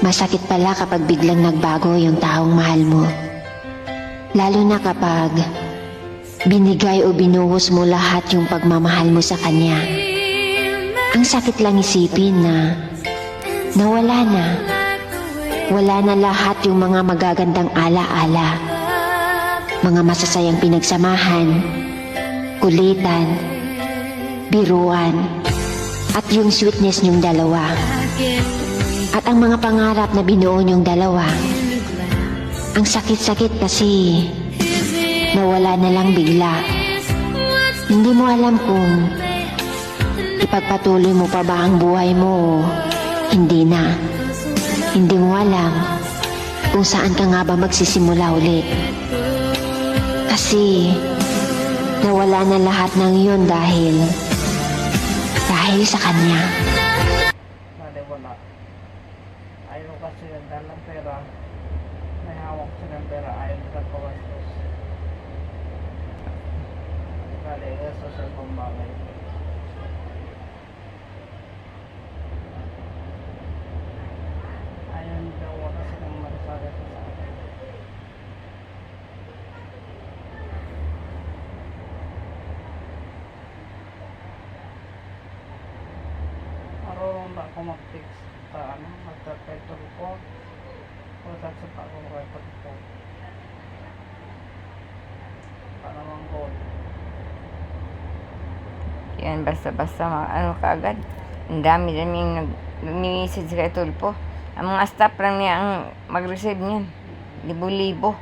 Masakit pala kapag biglang nagbago yung taong mahal mo. Lalo na kapag binigay o binuhos mo lahat yung pagmamahal mo sa kanya. Ang sakit lang isipin na nawala na. Wala na lahat yung mga magagandang ala-ala. Mga masasayang pinagsamahan, kulitan, biruan, at yung sweetness niyong dalawa. At ang mga pangarap na binuo niyong dalawa. Ang sakit-sakit kasi nawala na lang bigla. Hindi mo alam kung ipagpatuloy mo pa ba ang buhay mo o hindi na. Hindi mo alam kung saan ka nga ba magsisimula ulit. Kasi nawala na lahat ng yun dahil sa kanya. Wala. Ayaw kasi yung dalang pera. May hawak siya ng pera. Ayaw nila pawastos. Kali, social kong bagay. Ayaw nila wala silang malasagay sa akin. Marunong na ako mag-fix sa magta-title ko o sa pag-record ko para mang goal. Yan, basta-basta kaagad. Ang dami-dami yung nag-message kay Tulpo. Ang mga staff lang niya ang mag-receive niyan. Libo-libo.